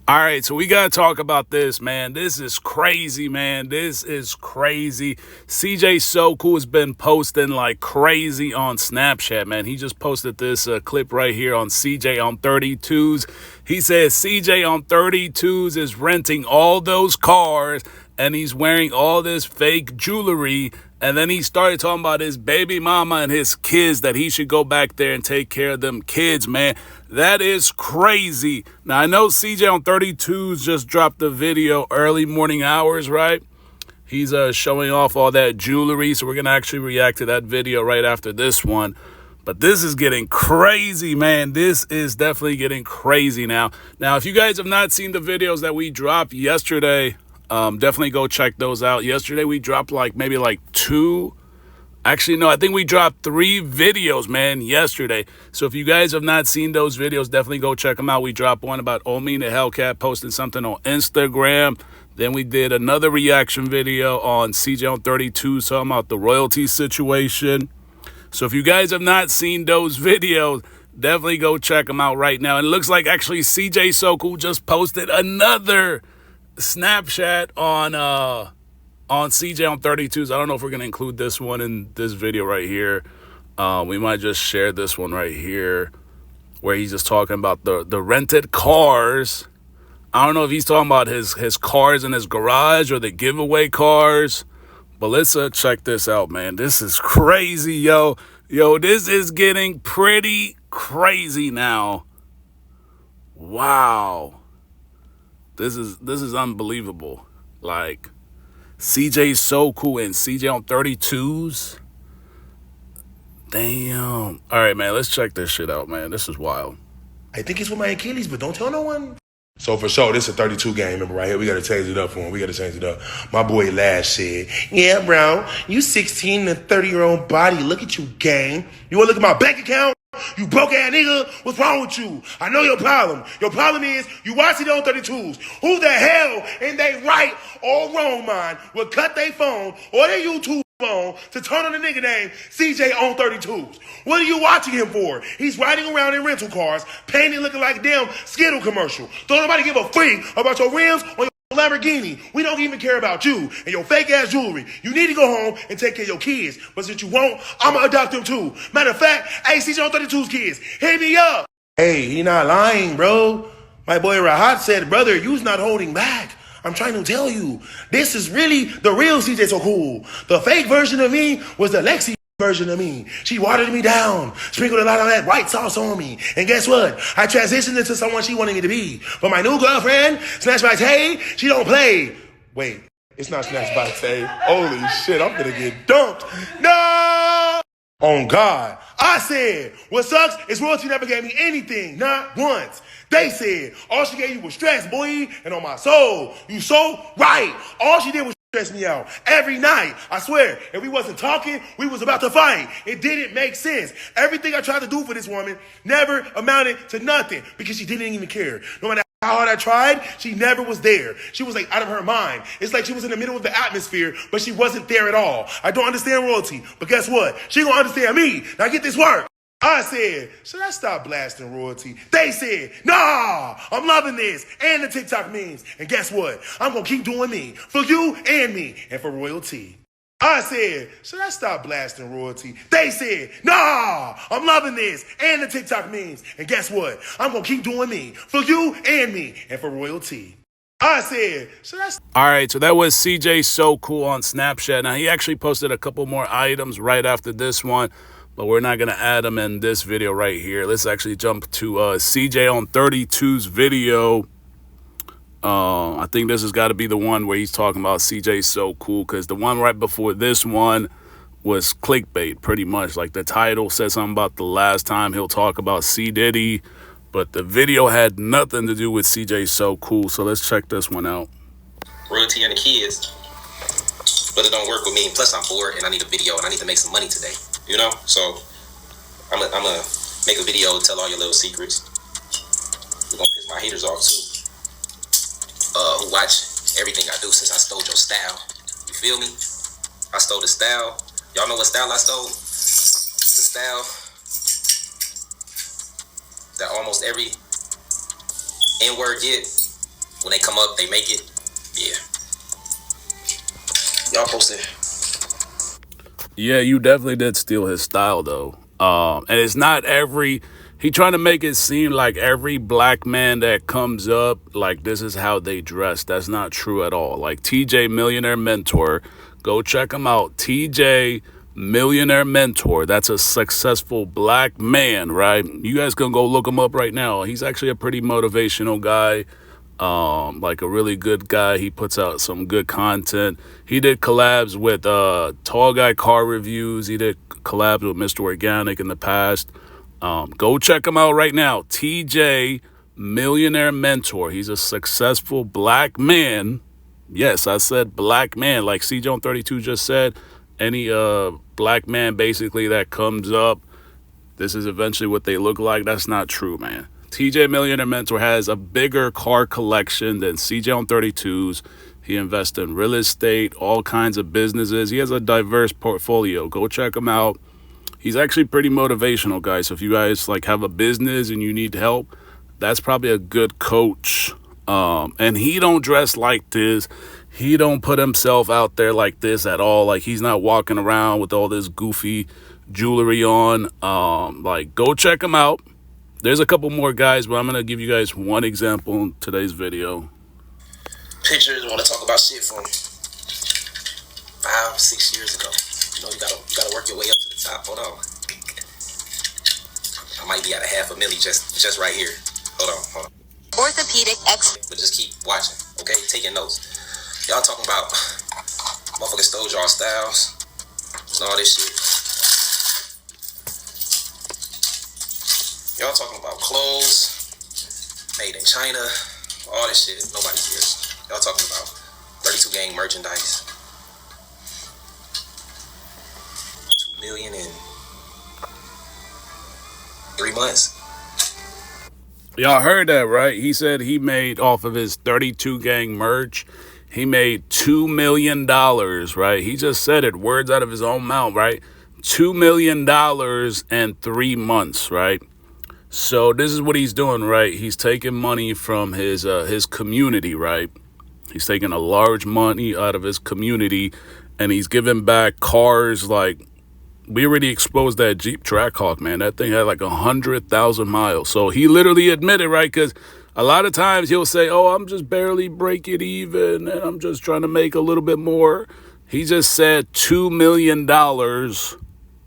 All right, so we got to talk about this, man. This is crazy, man. This is crazy. CJ So Cool has been posting like crazy on Snapchat, man. He just posted this clip right here on CJ on 32's. He says CJ on 32's is renting all those cars and he's wearing all this fake jewelry. And then he started talking about his baby mama and his kids, that he should go back there and take care of them kids, man. That is crazy. Now, I know CJ on 32's just dropped the video early morning hours, right? He's showing off all that jewelry, so we're going to actually react to that video right after this one. But this is getting crazy, man. This is definitely getting crazy now. Now, if you guys have not seen the videos that we dropped yesterday, definitely go check those out. Yesterday, we dropped maybe two. Actually, no, I think we dropped 3 videos, man, yesterday. So if you guys have not seen those videos, definitely go check them out. We dropped one about Omi the Hellcat posting something on Instagram. Then we did another reaction video on CJ on 32 talking about the royalty situation. So if you guys have not seen those videos, definitely go check them out right now. And it looks like actually CJ So Cool just posted another Snapchat on CJ on 32's. I don't know if we're going to include this one in this video right here. We might just share this one right here where he's just talking about the rented cars. I don't know if he's talking about his cars in his garage or the giveaway cars. But let's check this out, man. This is crazy, yo. Yo, this is getting pretty crazy now. Wow. This is unbelievable. Like, CJ So Cool and CJ on 32's. Damn. All right, man. Let's check this shit out, man. This is wild. I think it's with my Achilles, but don't tell no one. So for sure, this is a 32 game. Remember right here, we got to change it up for him. We got to change it up. My boy Lash said, yeah, bro, you 16 and 30-year-old body. Look at you, gang. You want to look at my bank account? You broke ass nigga, what's wrong with you? I know your problem. Your problem is you watching it on 32's. Who the hell in they right or wrong mind would cut their phone or their YouTube phone to turn on the nigga named CJ on 32's? What are you watching him for? He's riding around in rental cars, painting looking like a damn Skittle commercial. Don't nobody give a freak about your rims or your Lamborghini. We don't even care about you and your fake ass jewelry. You need to go home and take care of your kids. But since you won't, I'ma adopt them too. Matter of fact, hey, CJ on 32's kids, hit me up. Hey, he not lying, bro. My boy Rahat said, brother, you's not holding back. I'm trying to tell you, this is really the real CJ So Cool. The fake version of me was the Lexi version of me. She watered me down, sprinkled a lot of that white sauce on me. And guess what? I transitioned into someone she wanted me to be. But my new girlfriend, Snatch by Tay, she don't play. Wait, it's not Snatch by Tay. Holy shit, I'm gonna get dumped. No! On God. I said, what sucks is royalty never gave me anything, not once. They said, all she gave you was stress, boy, and on my soul. You so right. All she did was stress me out every night. I swear, if we wasn't talking, we was about to fight. It didn't make sense. Everything I tried to do for this woman never amounted to nothing because she didn't even care. No matter how hard I tried, she never was there. She was like out of her mind. It's like she was in the middle of the atmosphere, but she wasn't there at all. I don't understand royalty, but guess what? She gonna understand me. Now get this work. I said, should I stop blasting royalty? They said, nah, I'm loving this and the TikTok memes. And guess what? I'm going to keep doing me for you and me and for royalty. I said, should I stop blasting royalty? They said, nah, I'm loving this and the TikTok memes. And guess what? I'm going to keep doing me for you and me and for royalty. I said, should I... All right, so that was CJ So Cool on Snapchat. Now, he actually posted a couple more items right after this one, but we're not going to add them in this video right here. Let's actually jump to CJ on 32's video. I think this has got to be the one where he's talking about CJ So Cool, because the one right before this one was clickbait, pretty much. Like, the title said something about the last time he'll talk about C. Diddy, but the video had nothing to do with CJ So Cool, so let's check this one out. Royalty and the kids, but it don't work with me. Plus, I'm bored and I need a video and I need to make some money today. You know, so I'm gonna make a video, tell all your little secrets. We're gonna piss my haters off too. Who watch everything I do since I stole your style. You feel me? I stole the style. Y'all know what style I stole? The style that almost every N-word get. when they come up, they make it. Yeah. Y'all posted. Yeah, you definitely did steal his style, though. And it's not he trying to make it seem like every black man that comes up, like this is how they dress. That's not true at all. Like TJ Millionaire Mentor, go check him out. TJ Millionaire Mentor. That's a successful black man, right? You guys can go look him up right now. He's actually a pretty motivational guy. Like a really good guy. He puts out some good content. He did collabs with Tall Guy Car Reviews. He did collabs with Mr. Organic in the past. Go check him out right now. TJ Millionaire Mentor. He's a successful black man. Yes, I said black man. Like CJ on 32 just said, any black man basically that comes up, this is eventually what they look like. That's not true, man. TJ Millionaire Mentor has a bigger car collection than CJ on 32's. He invests in real estate, all kinds of businesses. He has a diverse portfolio. Go check him out. He's actually pretty motivational, guys. So if you guys like have a business and you need help, that's probably a good coach. And he don't dress like this. He don't put himself out there like this at all. Like he's not walking around with all this goofy jewelry on. Like go check him out. There's a couple more guys, but I'm going to give you guys one example in today's video. Pictures, want to talk about shit from 5-6 years ago. You know, you gotta work your way up to the top. Hold on. I might be at $500,000 just right here. Hold on. Orthopedic But just keep watching, okay? Taking notes. Y'all talking about motherfuckers stole y'all styles and all this shit. Y'all talking about clothes made in China, all this shit. Nobody cares. Y'all talking about 32 gang merchandise. 2 million in 3 months. Y'all heard that, right? He said he made off of his 32 gang merch, he made $2 million, right? He just said it, words out of his own mouth, right? $2 million in 3 months, right? So this is what he's doing, right? He's taking money from his community, right? He's taking a large money out of his community, and he's giving back cars. Like, we already exposed that Jeep Trackhawk, man. That thing had like 100,000 miles. So he literally admitted, right? Because a lot of times he'll say, oh, I'm just barely breaking even, and I'm just trying to make a little bit more. He just said $2 million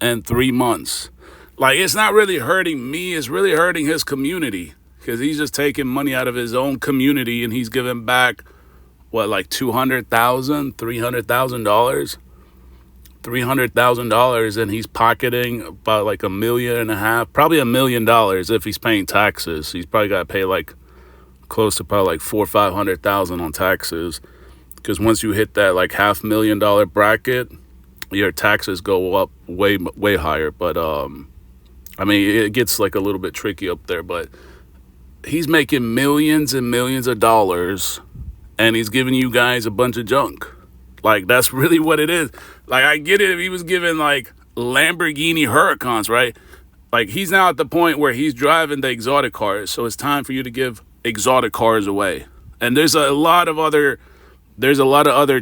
in 3 months. Like, it's not really hurting me. It's really hurting his community because he's just taking money out of his own community and he's giving back, what, like $200,000, $300,000? $300,000, and he's pocketing about like $1.5 million, probably $1 million if he's paying taxes. He's probably got to pay like close to probably like $400,000 or $500,000 on taxes because once you hit that like $500,000 bracket, your taxes go up way higher. But I mean, it gets like a little bit tricky up there, but he's making millions and millions of dollars and he's giving you guys a bunch of junk. Like, that's really what it is. Like, I get it if he was giving like Lamborghini Huracans, right? Like, he's now at the point where he's driving the exotic cars. So it's time for you to give exotic cars away. And there's a lot of other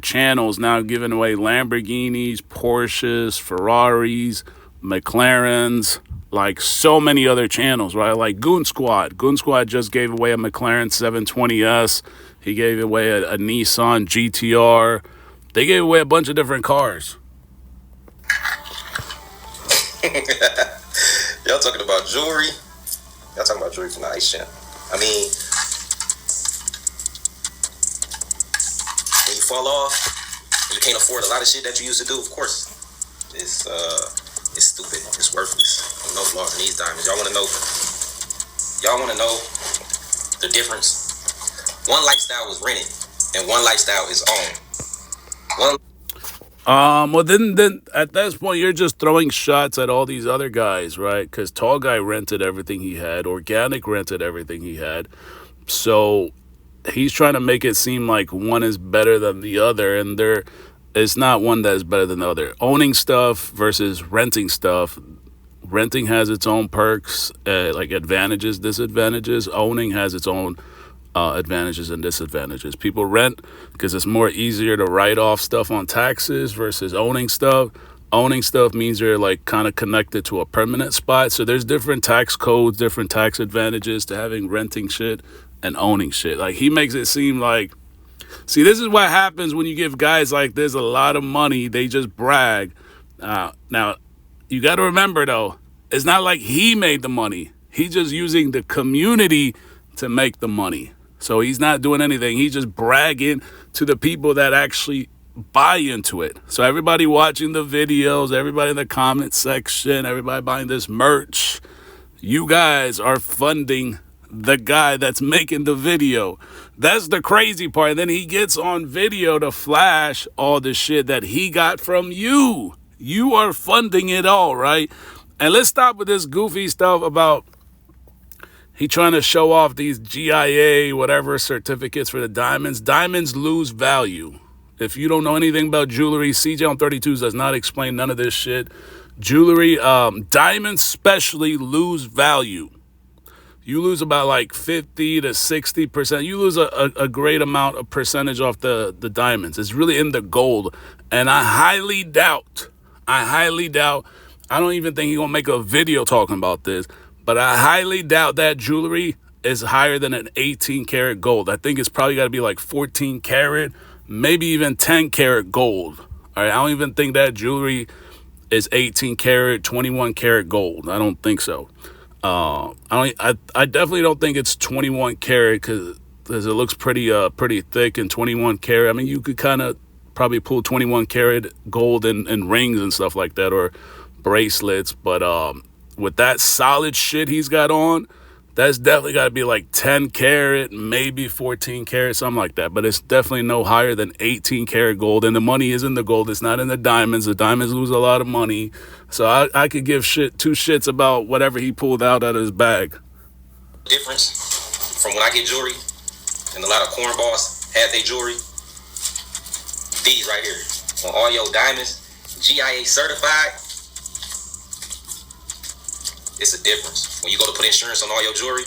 channels now giving away Lamborghinis, Porsches, Ferraris, McLarens, like so many other channels, right? Like Goon Squad. Goon Squad just gave away a McLaren 720S. He gave away a Nissan GTR. They gave away a bunch of different cars. Y'all talking about jewelry? Y'all talking about jewelry from the Ice Champ. I mean, when you fall off, and you can't afford a lot of shit that you used to do, of course, it's stupid. It's worthless. No flaws in these diamonds. Y'all want to know the difference? One lifestyle was rented, and one lifestyle is owned. Well, then at this point, you're just throwing shots at all these other guys, right? Because Tall Guy rented everything he had. Organic rented everything he had. So he's trying to make it seem like one is better than the other, and it's not one that is better than the other. Owning stuff versus renting stuff. Renting has its own perks, like advantages, disadvantages. Owning has its own advantages and disadvantages. People rent because it's more easier to write off stuff on taxes versus owning stuff. Owning stuff means you're like kind of connected to a permanent spot. So there's different tax codes, different tax advantages to having renting shit and owning shit. Like, he makes it seem like, see, this is what happens when you give guys like this a lot of money. They just brag. Now, you got to remember, though, it's not like he made the money. He's just using the community to make the money. So he's not doing anything. He's just bragging to the people that actually buy into it. So everybody watching the videos, everybody in the comment section, everybody buying this merch, you guys are funding the guy that's making the video. That's the crazy part. And then he gets on video to flash all the shit that he got from you. You are funding it all, right? And let's stop with this goofy stuff about he trying to show off these GIA, whatever, certificates for the diamonds. Diamonds lose value. If you don't know anything about jewelry, CJ on 32's does not explain none of this shit. Jewelry, diamonds especially lose value. You lose about like 50 to 60%. You lose a great amount of percentage off the diamonds. It's really in the gold. And I highly doubt, I don't even think he's going to make a video talking about this, but I highly doubt that jewelry is higher than an 18 karat gold. I think it's probably got to be like 14 karat, maybe even 10 karat gold. All right, I don't even think that jewelry is 18 karat, 21 karat gold. I don't think so. I definitely don't think it's 21 karat because it looks pretty thick and 21 karat. I mean, you could kind of probably pull 21 karat gold in rings and stuff like that, or bracelets. But with that solid shit he's got on, that's definitely got to be like 10 karat, maybe 14 karat, something like that. But it's definitely no higher than 18 karat gold. And the money is in the gold. It's not in the diamonds. The diamonds lose a lot of money. So I could give two shits about whatever he pulled out of his bag. Difference from when I get jewelry, and a lot of cornballs have their jewelry. These right here, on all your diamonds, GIA certified. It's a difference. When you go to put insurance on all your jewelry,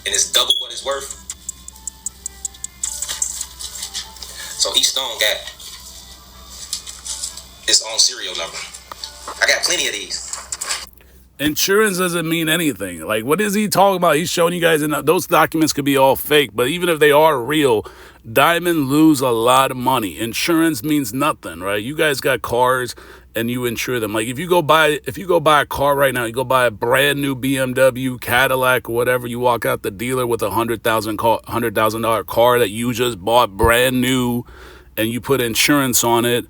and it's double what it's worth. So each stone got its own serial number. I got plenty of these. Insurance doesn't mean anything. Like, what is he talking about? He's showing you guys, and those documents could be all fake, but even if they are real, diamonds lose a lot of money. Insurance means nothing, right? You guys got cars and you insure them. Like, if you go buy a car right now, you go buy a brand new BMW, Cadillac, or whatever, you walk out the dealer with a $100,000 car that you just bought brand new, and you put insurance on it,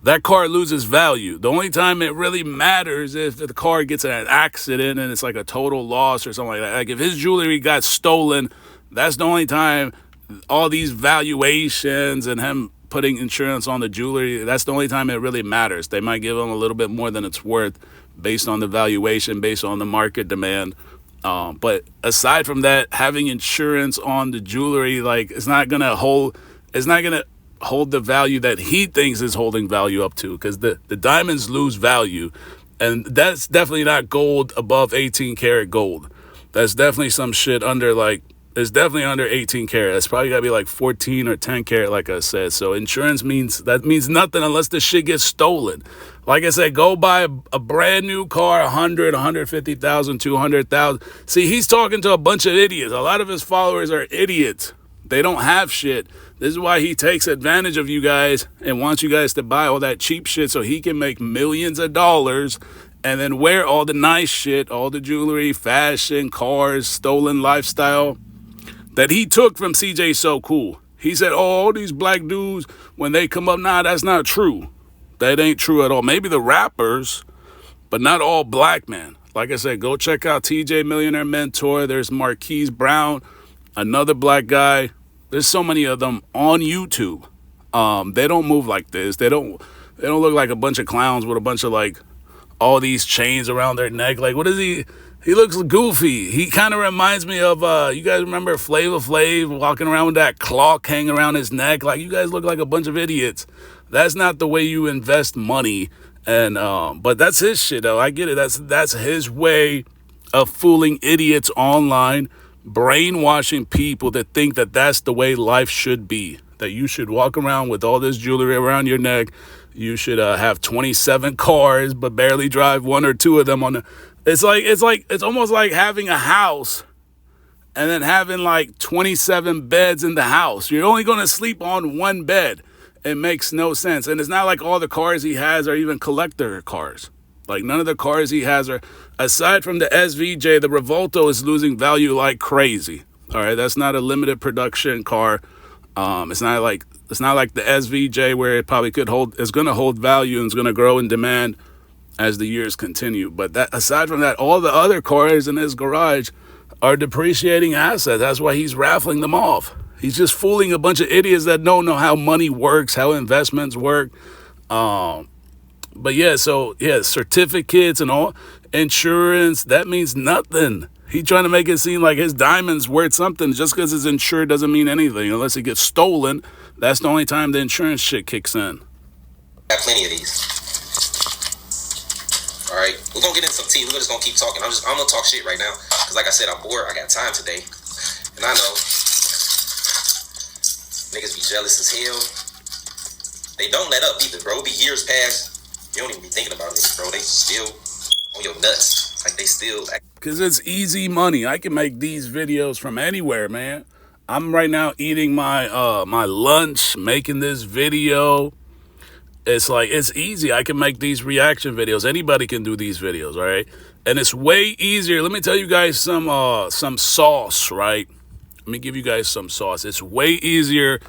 that car loses value. The only time it really matters is if the car gets in an accident and it's like a total loss or something like that. Like, if his jewelry got stolen, that's the only time all these valuations and him putting insurance on the jewelry, that's the only time it really matters. They might give him a little bit more than it's worth based on the valuation, based on the market demand. But aside from that, having insurance on the jewelry, like, it's not going to hold the value that he thinks is holding value up to, because the diamonds lose value, and that's definitely not gold above 18 karat gold. That's definitely some shit under, like, it's definitely under 18 karat. It's probably got to be like 14 or 10 karat, like I said. So insurance means nothing unless the shit gets stolen. Like I said, go buy a brand new car, 100, 150,000, 200,000. See, he's talking to a bunch of idiots. A lot of his followers are idiots. They don't have shit. This is why he takes advantage of you guys and wants you guys to buy all that cheap shit so he can make millions of dollars and then wear all the nice shit, all the jewelry, fashion, cars, stolen lifestyle that he took from CJ So Cool. He said, oh, all these black dudes, when they come up, nah, that's not true. That ain't true at all. Maybe the rappers, but not all black men. Like I said, go check out TJ Millionaire Mentor. There's Marquise Brown, another black guy. There's so many of them on YouTube. They don't move like this. They don't look like a bunch of clowns with a bunch of, like, all these chains around their neck. Like, what is he? He looks goofy. He kind of reminds me of, you guys remember Flavor Flav walking around with that clock hanging around his neck? Like, you guys look like a bunch of idiots. That's not the way you invest money. And but that's his shit, though. I get it. That's his way of fooling idiots online, brainwashing people that think that that's the way life should be, that you should walk around with all this jewelry around your neck. You should have 27 cars, but barely drive one or two of them on the. It's almost like having a house and then having like 27 beds in the house. You're only going to sleep on one bed. It makes no sense. And it's not like all the cars he has are even collector cars. Like none of the cars he has are, aside from the SVJ, the Revolto is losing value like crazy. All right, that's not a limited production car. It's not like the SVJ where it probably is going to hold value and is going to grow in demand as the years continue. But that, aside from that, all the other cars in his garage are depreciating assets. That's why he's raffling them off. He's just fooling a bunch of idiots that don't know how money works, how investments work. But yeah, certificates and all, insurance, that means nothing. He's trying to make it seem like his diamond's worth something. Just because it's insured doesn't mean anything. Unless it gets stolen, that's the only time the insurance shit kicks in. Got plenty of these. All right, we're gonna get into some tea. We're just gonna keep talking. I'm gonna talk shit right now because, like I said, I'm bored. I got time today, and I know niggas be jealous as hell. They don't let up either, bro. It be years past. You don't even be thinking about it, bro. They still on your nuts. Like they still. Because it's easy money. I can make these videos from anywhere, man. I'm right now eating my my lunch, making this video. It's like, it's easy. I can make these reaction videos. Anybody can do these videos, all right? And it's way easier. Let me tell you guys some sauce, right? Let me give you guys some sauce. It's way easier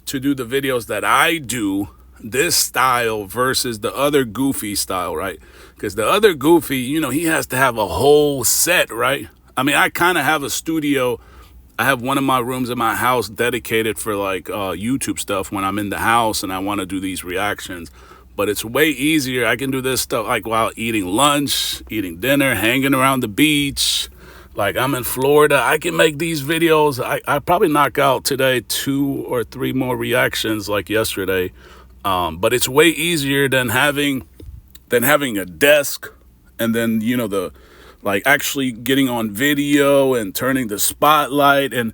to do the videos that I do, this style versus the other goofy style, right? Because the other goofy, you know, he has to have a whole set, right? I mean, I kind of have a studio. I have one of my rooms in my house dedicated for like YouTube stuff when I'm in the house and I want to do these reactions. But it's way easier. I can do this stuff like while eating lunch, eating dinner, hanging around the beach. Like I'm in Florida. I can make these videos. I probably knock out today 2 or 3 more reactions like yesterday. But it's way easier than having a desk and then, you know, like actually getting on video and turning the spotlight. And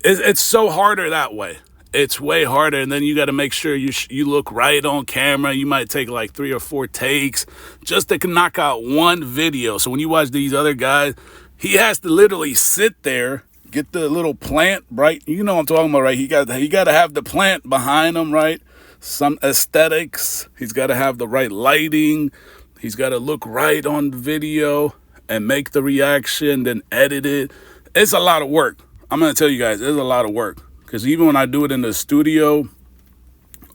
it's so harder that way. It's way harder. And then you got to make sure you look right on camera. You might take like 3 or 4 takes just to knock out one video. So when you watch these other guys, he has to literally sit there, get the little plant, right? You know what I'm talking about, right? He got to have the plant behind him, right? Some aesthetics. He's got to have the right lighting. He's got to look right on the video and make the reaction, then edit it. It's a lot of work. I'm going to tell you guys, it's a lot of work. Because even when I do it in the studio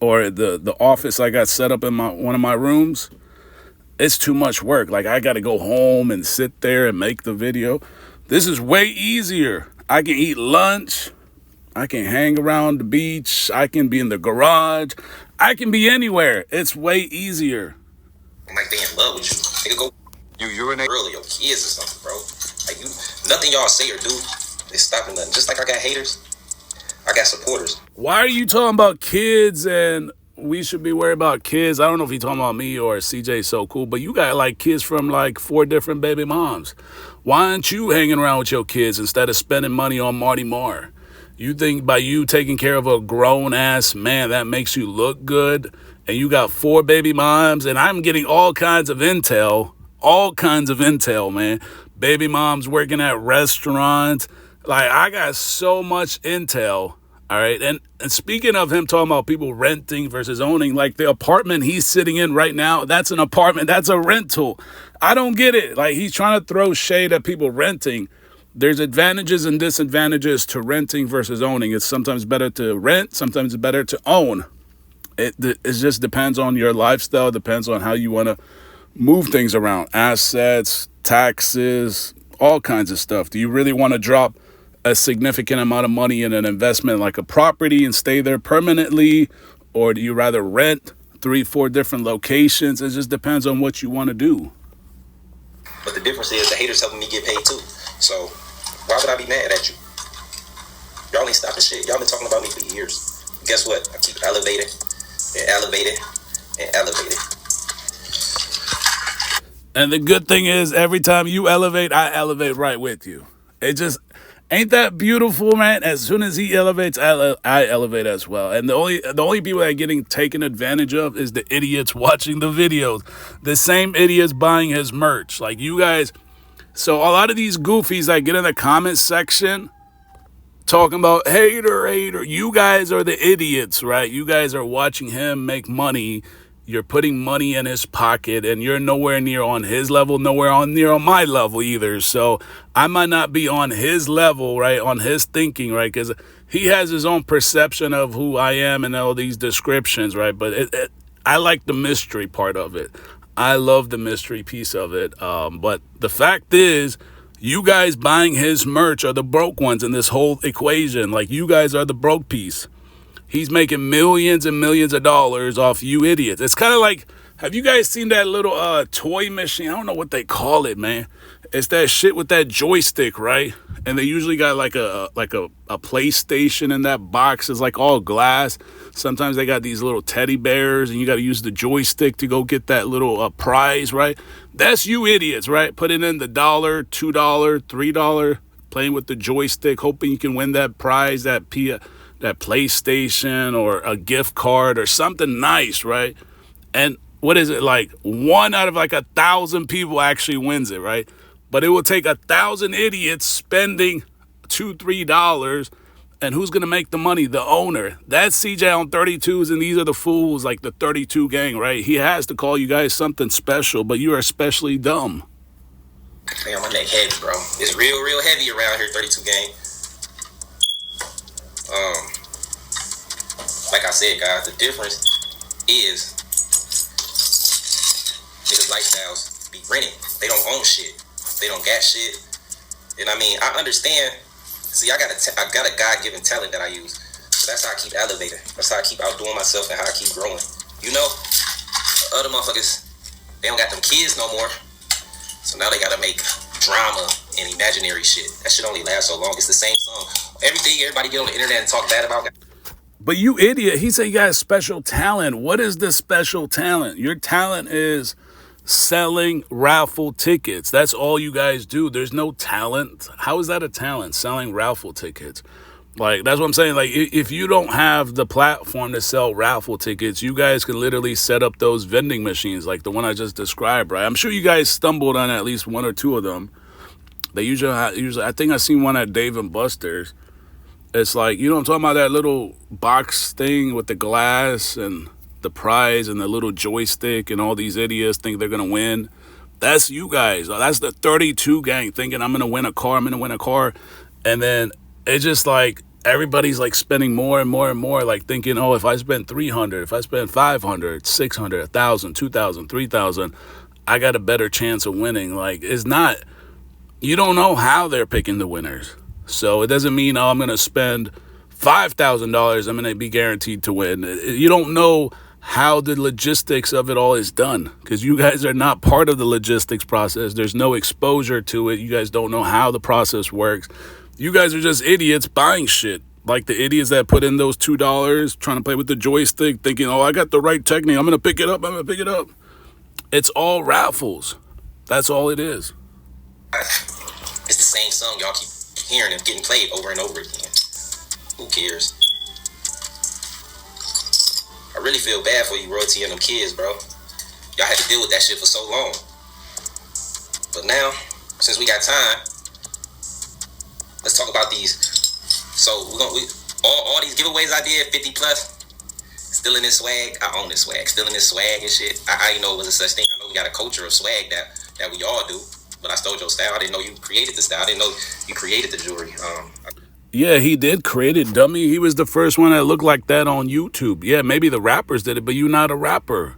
or the office I got set up in one of my rooms, it's too much work. Like I got to go home and sit there and make the video. This is way easier. I can eat lunch. I can hang around the beach. I can be in the garage. I can be anywhere. It's way easier. Like they in love with you. Nigga, go you urinate early, your kids or something, bro. Like you, nothing y'all say or do is stopping nothing. Just like I got haters, I got supporters. Why are you talking about kids and we should be worried about kids? I don't know if you're talking about me or CJ So Cool, but you got like kids from like 4 different baby moms. Why aren't you hanging around with your kids instead of spending money on Marty Marr? You think by you taking care of a grown-ass man, that makes you look good? And you got 4 baby moms, and I'm getting all kinds of intel, man. Baby moms working at restaurants. Like, I got so much intel, all right? And speaking of him talking about people renting versus owning, like the apartment he's sitting in right now, that's an apartment. That's a rental. I don't get it. Like, he's trying to throw shade at people renting. There's advantages and disadvantages to renting versus owning. It's sometimes better to rent, sometimes it's better to own. It just depends on your lifestyle, depends on how you want to move things around. Assets, taxes, all kinds of stuff. Do you really want to drop a significant amount of money in an investment like a property and stay there permanently? Or do you rather rent 3, 4 different locations? It just depends on what you want to do. But the difference is the haters helping me get paid too. So why would I be mad at you? Y'all ain't stopping shit. Y'all been talking about me for years. Guess what? I keep elevating and elevating and elevating. And the good thing is, every time you elevate, I elevate right with you. It just ain't that beautiful, man. As soon as he elevates, I elevate as well. And the only people that are getting taken advantage of is the idiots watching the videos. The same idiots buying his merch. Like you guys. So a lot of these goofies that get in the comment section talking about hater. You guys are the idiots, right? You guys are watching him make money. You're putting money in his pocket, and you're nowhere near on his level, near on my level either. So I might not be on his level, right, on his thinking, right, because he has his own perception of who I am and all these descriptions, right. But I like the mystery part of it. I love the mystery piece of it. But the fact is, you guys buying his merch are the broke ones in this whole equation. Like, you guys are the broke piece. He's making millions and millions of dollars off you idiots. It's kind of like, have you guys seen that little toy machine? I don't know what they call it, man. It's that shit with that joystick, right? And they usually got like a PlayStation in that box. It's like all glass. Sometimes they got these little teddy bears, and you got to use the joystick to go get that little prize, right? That's you idiots, right? Putting in the $1, $2, $3, playing with the joystick, hoping you can win that prize, that PlayStation or a gift card or something nice, right? And what is it, like 1 out of like 1,000 people actually wins it, right? But it will take 1,000 idiots spending $2, $3, and who's gonna make the money? The owner. That's CJ on 32's, and these are the fools, like the 32 gang, right? He has to call you guys something special, but you are especially dumb. Man, my neck heavy, bro. It's real heavy around here, 32 gang. Like I said, guys, the difference is niggas' lifestyles be rented. They don't own shit. They don't got shit. And I mean, I understand. See, I got a God-given talent that I use. So that's how I keep elevating. That's how I keep outdoing myself and how I keep growing. You know, other motherfuckers, they don't got them kids no more. So now they gotta make drama and imaginary shit. That shit only lasts so long. It's the same song. Everything everybody get on the internet and talk bad about. But you idiot, he said you got special talent. What is the special talent? Your talent is selling raffle tickets. That's all you guys do. There's no talent. How is that a talent, selling raffle tickets? Like, that's what I'm saying. Like, if you don't have the platform to sell raffle tickets, you guys can literally set up those vending machines like the one I just described, right? I'm sure you guys stumbled on at least 1 or 2 of them. They usually I think I seen one at Dave & Buster's. It's like, you know what I'm talking about, that little box thing with the glass and the prize and the little joystick, and all these idiots think they're going to win. That's you guys. That's the 32 gang thinking I'm going to win a car. And then it's just like everybody's like spending more and more and more, like thinking, oh, if I spend 300, if I spend 500, 600, 1,000, 2,000, 3,000, I got a better chance of winning. Like, it's not, you don't know how they're picking the winners. So it doesn't mean, oh, I'm going to spend $5,000, I'm going to be guaranteed to win. You don't know how the logistics of it all is done, because you guys are not part of the logistics process. There's no exposure to it. You guys don't know how the process works. You guys are just idiots buying shit. Like the idiots that put in those $2 trying to play with the joystick thinking, oh, I got the right technique, I'm going to pick it up. It's all raffles. That's all it is. It's the same song y'all keep hearing and getting played over and over again. Who cares? I really feel bad for you, Royalty, and them kids, bro. Y'all had to deal with that shit for so long. But now, since we got time, let's talk about these. So all these giveaways I did, 50 plus, still in this swag. I own this swag. Still in this swag and shit. I didn't know it was a such thing. I know we got a culture of swag that we all do. But I stole your style. I didn't know you created the style. I didn't know you created the jewelry. Yeah, he did create it, dummy. He was the first one that looked like that on YouTube. Yeah, maybe the rappers did it, but you're not a rapper.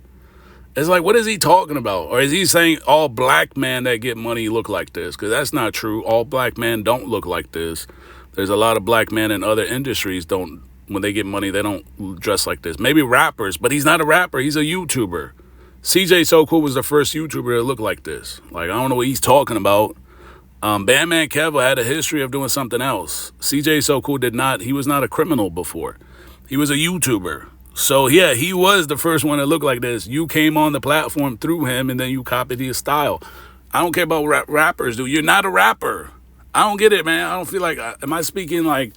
It's like, what is he talking about? Or is he saying all black men that get money look like this? Because that's not true. All black men don't look like this. There's a lot of black men in other industries when they get money, they don't dress like this. Maybe rappers, but he's not a rapper. He's a YouTuber. CJ So Cool was the first YouTuber to look like this. Like, I don't know what he's talking about. Bandman Kevo had a history of doing something else. CJ So Cool did not. He was not a criminal before. He was a YouTuber. So, yeah, he was the first one that looked like this. You came on the platform through him, and then you copied his style. I don't care about rappers, dude. You're not a rapper. I don't get it, man. I don't feel like, am I speaking like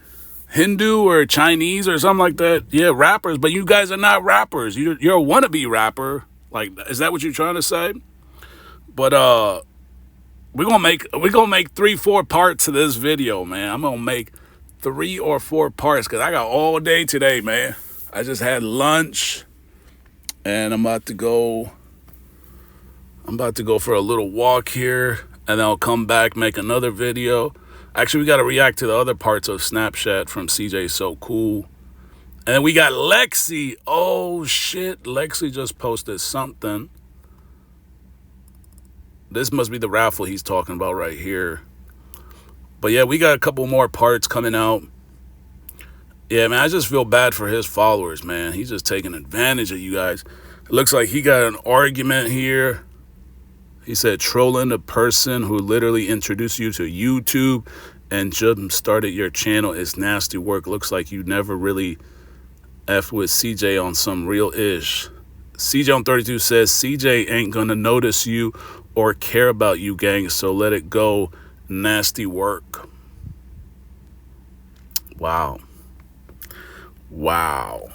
Hindu or Chinese or something like that? Yeah, rappers, but you guys are not rappers. You're a wannabe rapper. Like, is that what you're trying to say? But we're gonna make 3-4 parts of this video, man. I'm gonna make 3 or 4 parts because I got all day today, man. I just had lunch, and I'm about to go for a little walk here, and then I'll come back, make another video. Actually, we got to react to the other parts of Snapchat from CJ So Cool. And then we got Lexi. Oh, shit. Lexi just posted something. This must be the raffle he's talking about right here. But, yeah, we got a couple more parts coming out. Yeah, man, I just feel bad for his followers, man. He's just taking advantage of you guys. It looks like he got an argument here. He said, trolling the person who literally introduced you to YouTube and jump started your channel is nasty work. Looks like you never really F with CJ on some real ish. CJ on 32 says, CJ ain't gonna notice you or care about you, gang, so let it go. Nasty work. Wow. Wow.